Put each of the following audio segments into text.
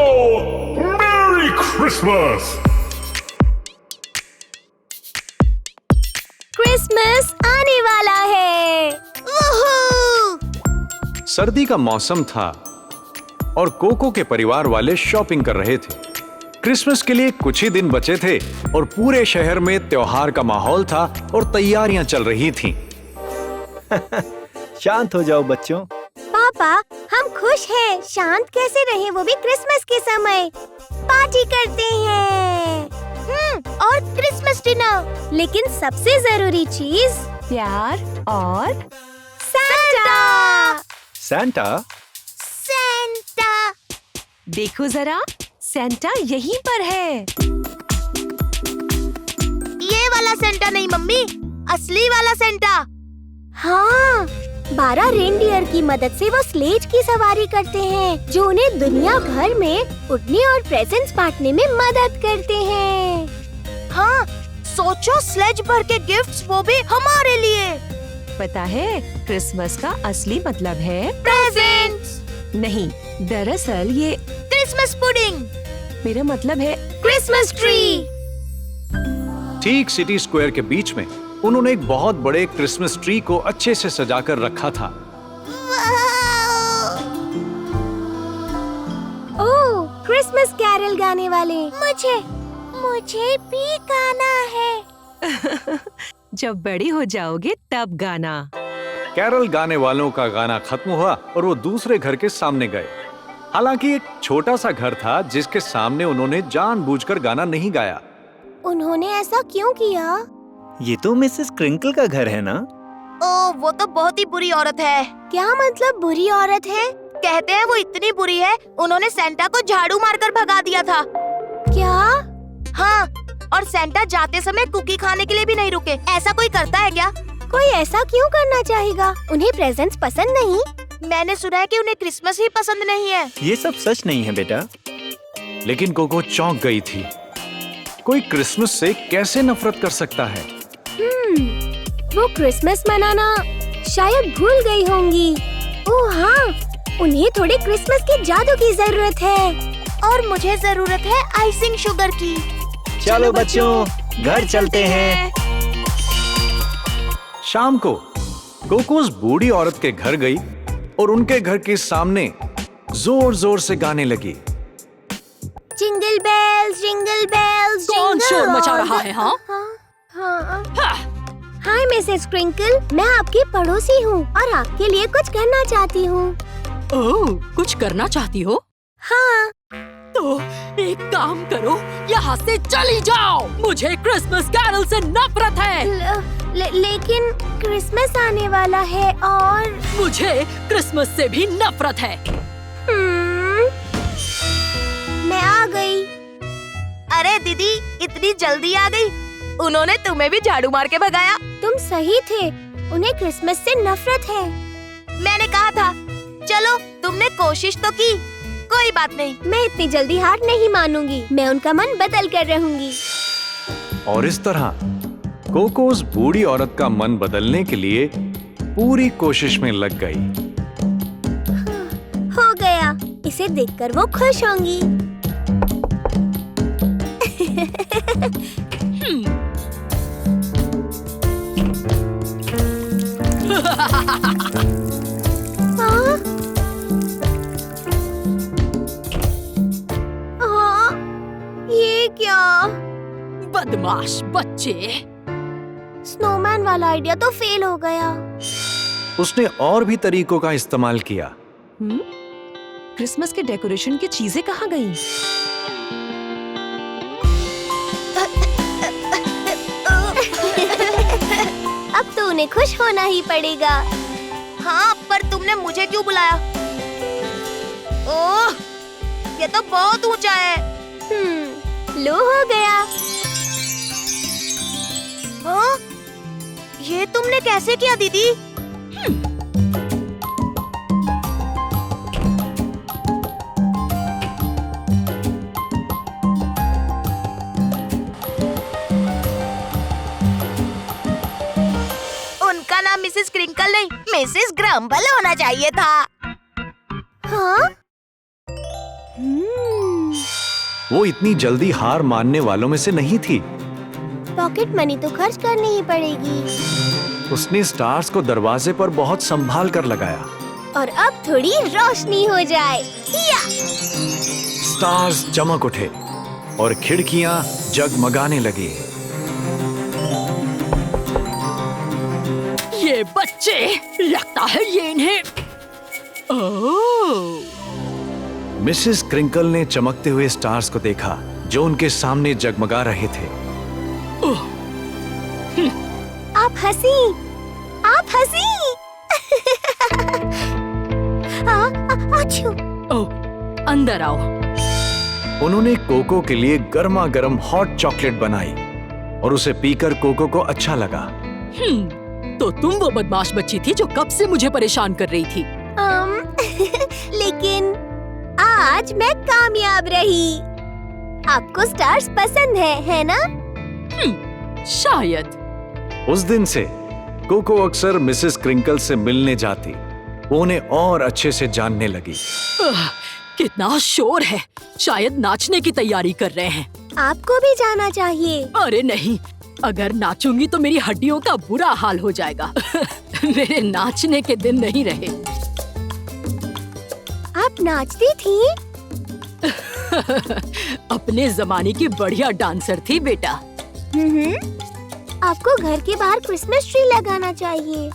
Merry Christmas! Christmas आने वाला है। सर्दी का मौसम था और कोको के परिवार वाले शॉपिंग कर रहे थे। क्रिसमस के लिए कुछ ही दिन बचे थे और पूरे शहर में त्योहार का माहौल था और तैयारियां चल रही थीं। शांत हो जाओ बच्चों। पापा, हम खुश हैं। शांत कैसे रहे, वो भी क्रिसमस के समय। पार्टी करते हैं। और क्रिसमस डिनर। लेकिन सबसे जरूरी चीज प्यार और सैंटा। सैंटा? सैंटा। देखो जरा, सैंटा यहीं पर है। ये वाला सैंटा नहीं मम्मी, असली वाला सैंटा। हाँ, 12 रेनडियर की मदद से वो स्लेज की सवारी करते हैं, जो उन्हें दुनिया भर में उड़ने और प्रेजेंट्स बांटने में मदद करते हैं। हाँ, सोचो, स्लेज भर के गिफ्ट्स, वो भी हमारे लिए। पता है, क्रिसमस का असली मतलब है प्रेजेंट्स। नहीं, दरअसल ये क्रिसमस पुडिंग। मेरा मतलब है क्रिसमस ट्री। ठीक सिटी स्क्वायर के बीच में उन्होंने एक बहुत बड़े क्रिसमस ट्री को अच्छे से सजाकर रखा था। ओह, क्रिसमस कैरल गाने वाले। मुझे भी गाना है। जब बड़ी हो जाओगे तब गाना। कैरल गाने वालों का गाना खत्म हुआ और वो दूसरे घर के सामने गए। हालांकि एक छोटा सा घर था जिसके सामने उन्होंने जानबूझकर गाना नहीं गाया। उन्होंने ऐसा क्यों किया? ये तो मिसेस क्रिंकल का घर है ना? ओह, वो तो बहुत ही बुरी औरत है। क्या मतलब बुरी औरत है? कहते हैं वो इतनी बुरी है, उन्होंने सैंटा को झाड़ू मारकर भगा दिया था। क्या? हाँ, और सैंटा जाते समय कुकी खाने के लिए भी नहीं रुके। ऐसा कोई करता है क्या? कोई ऐसा क्यों करना चाहेगा? उन्हें प्रेजेंट्स पसंद नहीं? मैंने सुना है कि उन्हें क्रिसमस ही पसंद नहीं है। ये सब सच नहीं है बेटा। लेकिन कोको चौंक गई थी। कोई क्रिसमस से कैसे नफरत कर सकता है? वो क्रिसमस मनाना शायद भूल गई होंगी। ओह हाँ, उन्हें थोड़े क्रिसमस के जादू की जरूरत है। और मुझे जरूरत है आइसिंग शुगर की। चलो बच्चों, घर चलते हैं। शाम को कोको उस बूढ़ी औरत के घर गई और उनके घर के सामने जोर जोर से गाने लगी। जिंगल बेल्स, जिंगल बेल्स, कौन शोर मचा रहा है? हाँ? हाय मिसेस क्रिंकल, मैं आपकी पड़ोसी हूँ और आपके लिए कुछ करना चाहती हूँ। ओह, कुछ करना चाहती हो? हाँ। तो एक काम करो, यहाँ से चली जाओ। मुझे क्रिसमस कैरल से नफरत है। लेकिन क्रिसमस आने वाला है और मुझे क्रिसमस से भी नफरत है। मैं आ गई। अरे दीदी, इतनी जल्दी आ गई? उन्होंने तुम्हें भी झाड़ू मार के भगाया। तुम सही थे, उन्हें क्रिसमस से नफरत है। मैंने कहा था। चलो, तुमने कोशिश तो की। कोई बात नहीं, मैं इतनी जल्दी हार नहीं मानूंगी। मैं उनका मन बदल कर रहूंगी। और इस तरह कोको उस बूढ़ी औरत का मन बदलने के लिए पूरी कोशिश में लग गई। हो गया, इसे देखकर वो खुश होंगी। ये क्या? बदमाश बच्चे। स्नोमैन वाला आइडिया तो फेल हो गया। उसने और भी तरीकों का इस्तेमाल किया। क्रिसमस के डेकोरेशन की चीजें कहाँ गईं? अब तो उन्हें खुश होना ही पड़ेगा। हाँ, पर तुमने मुझे क्यों बुलाया? ओह, ये तो बहुत ऊंचा है। लो हो गया। हाँ? ये तुमने कैसे किया दीदी? उनका नाम मिसेस क्रिंकल नहीं, मिसेस ग्रम्बल होना चाहिए था। हाँ? वो इतनी जल्दी हार मानने वालों में से नहीं थी। पॉकेट मनी तो खर्च करनी ही पड़ेगी। उसने स्टार्स को दरवाजे पर बहुत संभाल कर लगाया। और अब थोड़ी रोशनी हो जाए। या! स्टार्स चमक उठे और खिड़कियां जगमगाने लगी। ये बच्चे, लगता है ये इन्हें। ओह, मिसेस क्रिंकल ने चमकते हुए स्टार्स को देखा जो उनके सामने जगमगा रहे थे। आप हंसी, आप हंसी। अच्छू। ओह, अंदर आओ। उन्होंने कोको के लिए गर्मा गर्म हॉट चॉकलेट बनाई और उसे पीकर कोको को अच्छा लगा। तो तुम वो बदमाश बच्ची थी जो कब से मुझे परेशान कर रही थी। लेकिन आज मैं कामयाब रही। आपको स्टार्स पसंद है ना? शायद। उस दिन से कोको अक्सर मिसेस क्रिंकल से मिलने जाती। वो उन्हें और अच्छे से जानने लगी। कितना शोर है, शायद नाचने की तैयारी कर रहे हैं। आपको भी जाना चाहिए। अरे नहीं, अगर नाचूंगी तो मेरी हड्डियों का बुरा हाल हो जाएगा। मेरे नाचने के दिन नहीं रहे। आप नाचती थी? अपने जमाने की बढ़िया डांसर थी बेटा। आपको घर के बाहर क्रिसमस ट्री लगाना चाहिए।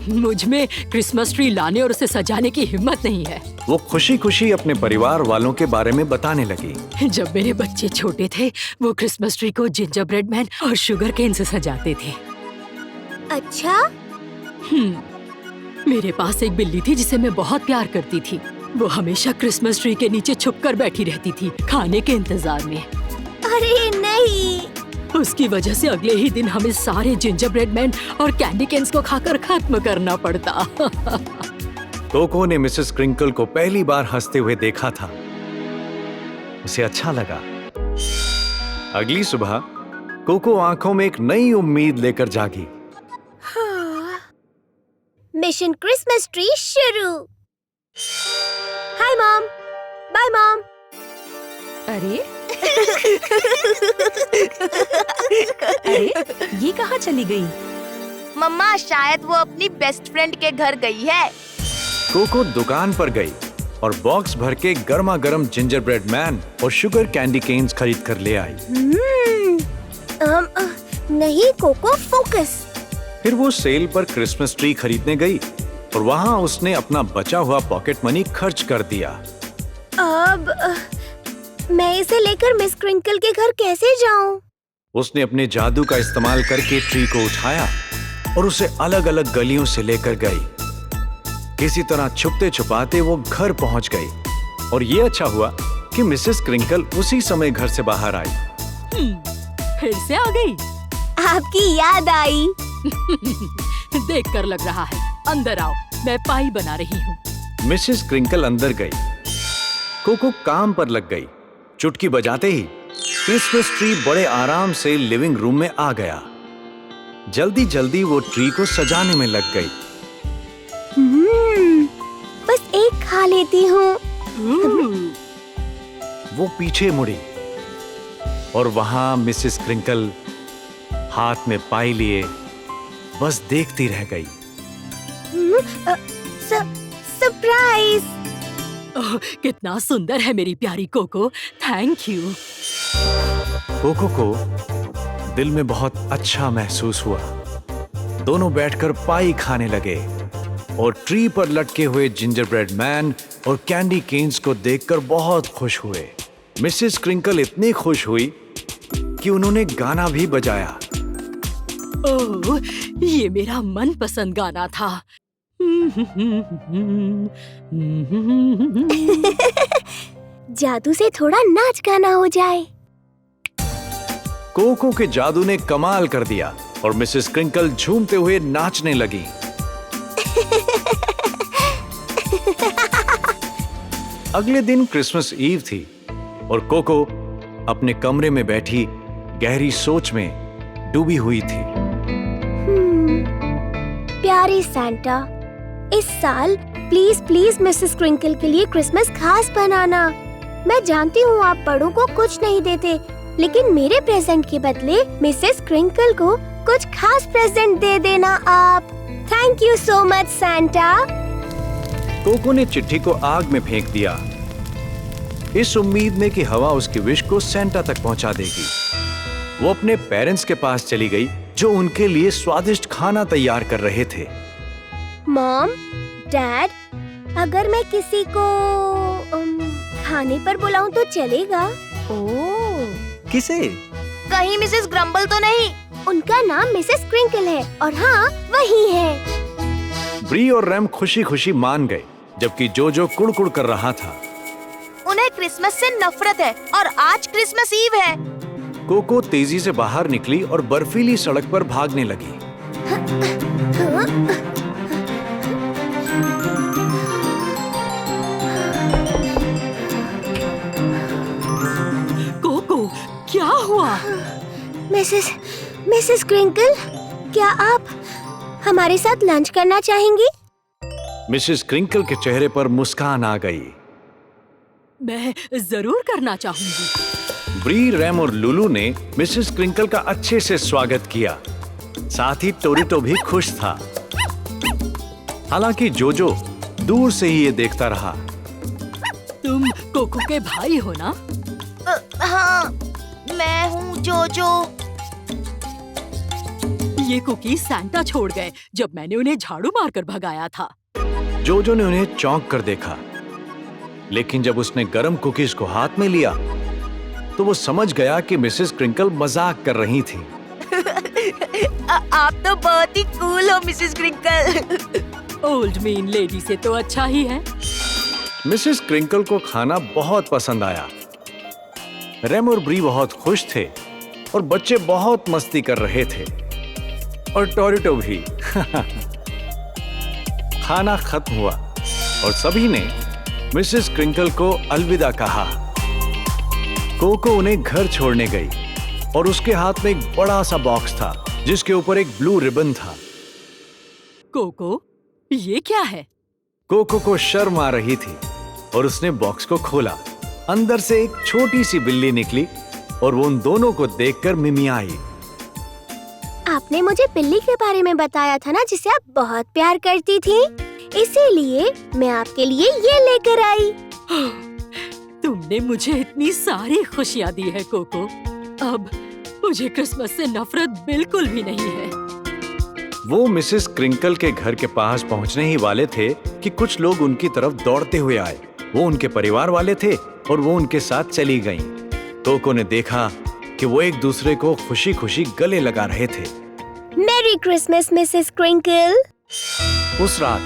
मुझ में क्रिसमस ट्री लाने और उसे सजाने की हिम्मत नहीं है। वो खुशी खुशी अपने परिवार वालों के बारे में बताने लगी। जब मेरे बच्चे छोटे थे, वो क्रिसमस ट्री को जिंजर ब्रेड मैन और शुगर केन से सजाते थे। अच्छा? मेरे पास एक बिल्ली थी जिसे मैं बहुत प्यार करती थी। वो हमेशा क्रिसमस ट्री के नीचे छुपकर बैठी रहती थी, खाने के इंतजार में। अरे नहीं! उसकी वजह से अगले ही दिन हमें सारे जिंजर ब्रेड मैन और कैंडी केन्स को खाकर खत्म करना पड़ता। कोको ने मिसेस क्रिंकल को पहली बार हंसते हुए देखा था। उसे अच्छा लगा। अगली सुबह कोको आंखों में एक नई उम्मीद लेकर जागी। मिशन क्रिसमस ट्री शुरू। Hi mom, bye mom. अरे अरे ये कहाँ चली गई? मम्मा, शायद वो अपनी बेस्ट फ्रेंड के घर गई है। कोको दुकान पर गई और बॉक्स भर के गर्मा गर्म जिंजर ब्रेड मैन और शुगर कैंडी केन्स खरीद कर ले आई। नहीं कोको, फोकस। फिर वो सेल पर क्रिसमस ट्री खरीदने गई और वहाँ उसने अपना बचा हुआ पॉकेट मनी खर्च कर दिया। अब मैं इसे लेकर मिस क्रिंकल के घर कैसे जाऊं? उसने अपने जादू का इस्तेमाल करके ट्री को उठाया और उसे अलग अलग गलियों से लेकर गई। किसी तरह छुपते छुपाते वो घर पहुंच गई और ये अच्छा हुआ कि मिसेस क्रिंकल उसी समय घर से बाहर आई। फिर से आ गई। आपकी याद आई। देखकर लग रहा है। अंदर आओ, मैं पाई बना रही हूँ। मिसेस क्रिंकल अंदर गई। कोको काम पर लग गई। चुटकी बजाते ही क्रिसमस ट्री बड़े आराम से लिविंग रूम में आ गया। जल्दी जल्दी वो ट्री को सजाने में लग गई। बस एक खा लेती हूँ। वो पीछे मुड़ी और वहां मिसेस क्रिंकल हाथ में पाई लिए बस देखती रह गई। सरप्राइज! कितना सुंदर है मेरी प्यारी कोको। Thank you. कोको को दिल में बहुत अच्छा महसूस हुआ। दोनों बैठकर पाई खाने लगे और ट्री पर लटके हुए जिंजर ब्रेड मैन और कैंडी केन्स को देखकर बहुत खुश हुए। मिसेस क्रिंकल इतनी खुश हुई कि उन्होंने गाना भी बजाया। ओह, ये मेरा मनपसंद गाना था। जादू से थोड़ा नाच गाना हो जाए। कोको के जादू ने कमाल कर दिया और मिसेस क्रिंकल झूमते हुए नाचने लगी। अगले दिन क्रिसमस ईव थी और कोको अपने कमरे में बैठी गहरी सोच में डूबी हुई थी। प्यारी सैंटा, इस साल प्लीज प्लीज मिसेस क्रिंकल के लिए क्रिसमस खास बनाना। मैं जानती हूँ आप बड़ों को कुछ नहीं देते, लेकिन मेरे प्रेजेंट के बदले मिसेस क्रिंकल को कुछ खास प्रेजेंट दे देना आप। Thank you so much Santa. Coco ने चिट्ठी को आग में फेंक दिया, इस उम्मीद में कि हवा उसकी विश को सैंटा तक पहुंचा देगी। वो अपने पेरेंट्स के पास चली गई जो उनके लिए स्वादिष्ट खाना तैयार कर रहे थे। मॉम, डैड, अगर मैं किसी को खाने पर बुलाऊं तो चलेगा? ओह, किसे? कहीं मिसेस ग्रम्बल तो नहीं? उनका नाम मिसेस क्रिंकल है और हाँ, वही है। ब्री और रैम खुशी खुशी मान गए, जबकि जोजो कुड़कुड़ कर रहा था। उन्हें क्रिसमस से नफरत है और आज क्रिसमस ईव है। कोको तेजी से बाहर निकली और बर्फीली सड़क पर भागने लगी। कोको, क्या हुआ? मिसेस क्रिंकल, क्या आप हमारे साथ लंच करना चाहेंगी? मिसेस क्रिंकल के चेहरे पर मुस्कान आ गई। मैं जरूर करना चाहूंगी। ब्री, रैम और लुलू ने मिसेस क्रिंकल का अच्छे से स्वागत किया। साथ ही टोरिटो भी खुश था। हालांकि जोजो दूर से ही ये देखता रहा। तुम कोको के भाई हो ना? हाँ, मैं हूँ जोजो। ये कुकीज सैंटा छोड़ गए जब मैंने उन्हें झाड़ू मारकर भगाया था। जोजो ने उन्हें चौंक कर देखा, लेकिन जब उसने गरम कुकीज को हाथ में लिया तो वो समझ गया कि मिसेस क्रिंकल मजाक कर रही थी। आप तो बहुत ही कूल हो Mrs crinkle. Old mean lady से तो अच्छा ही है। मिसेस क्रिंकल को खाना बहुत पसंद आया। रैम और ब्री बहुत खुश थे और बच्चे बहुत मस्ती कर रहे थे, और टोरिटो भी। खाना खत्म हुआ और सभी ने मिसेस क्रिंकल को अलविदा कहा। कोको उन्हें घर छोड़ने गई और उसके हाथ में एक बड़ा सा बॉक्स था जिसके ऊपर एक ब्लू रिबन था। कोको, ये क्या है? कोको को शर्म आ रही थी और उसने बॉक्स को खोला। अंदर से एक छोटी सी बिल्ली निकली और वो उन दोनों को देखकर मिमियाई। आपने मुझे बिल्ली के बारे में बताया था ना, जिसे आप बहुत प्यार करती थी, इसीलिए मैं आपके लिए ये लेकर आई। तुमने मुझे इतनी सारी खुशियाँ दी है कोको। अब मुझे क्रिसमस से नफरत बिल्कुल भी नहीं है। वो मिसेस क्रिंकल के घर के पास पहुंचने ही वाले थे कि कुछ लोग उनकी तरफ दौड़ते हुए आए। वो उनके परिवार वाले थे और वो उनके साथ चली गईं। कोको ने देखा कि वो एक दूसरे को खुशी खुशी गले लगा रहे थे। मेरी क्रिसमस मिसेस क्रिंकल। उस रात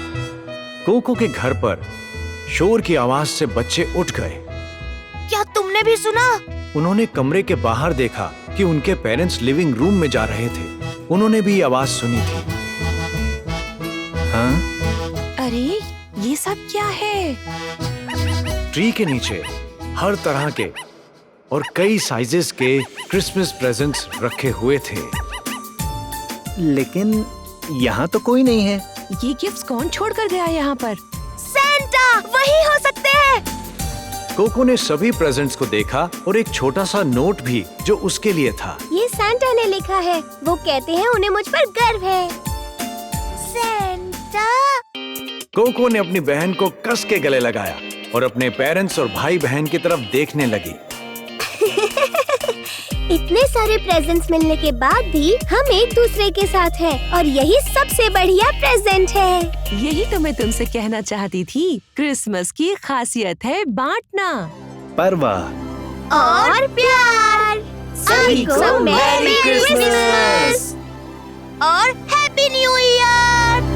कोको के घर पर शोर की आवाज से बच्चे उठ गए। क्या तुमने भी सुना? उन्होंने कमरे के बाहर देखा कि उनके पेरेंट्स लिविंग रूम में जा रहे थे। उन्होंने भी आवाज सुनी थी। हाँ? अरे, ये सब क्या है? ट्री के नीचे हर तरह के और कई साइजेस के क्रिसमस प्रेजेंट्स रखे हुए थे। लेकिन यहाँ तो कोई नहीं है। ये गिफ्ट्स कौन छोड़ कर गया यहाँ पर? सैंटा, वही हो सकते हैं। कोको ने सभी प्रेजेंट्स को देखा और एक छोटा सा नोट भी जो उसके लिए था। ये सैंटा ने लिखा है। वो कहते हैं उन्हें मुझ पर गर्व है। सैंटा। कोको ने अपनी बहन को कस के गले लगाया और अपने पेरेंट्स और भाई बहन की तरफ देखने लगी। इतने सारे प्रेजेंट्स मिलने के बाद भी हम एक दूसरे के साथ हैं और यही सबसे बढ़िया प्रेजेंट है। यही तो मैं तुमसे कहना चाहती थी। क्रिसमस की खासियत है बांटना। परवाह और प्यार। सभी को मैरी क्रिसमस और हैप्पी न्यू ईयर।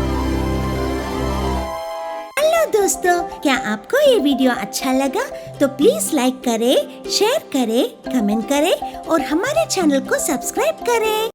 हेलो दोस्तों, क्या आपको ये वीडियो अच्छा लगा तो प्लीज लाइक करें, शेयर करें, कमेंट करें और हमारे चैनल को सब्सक्राइब करें।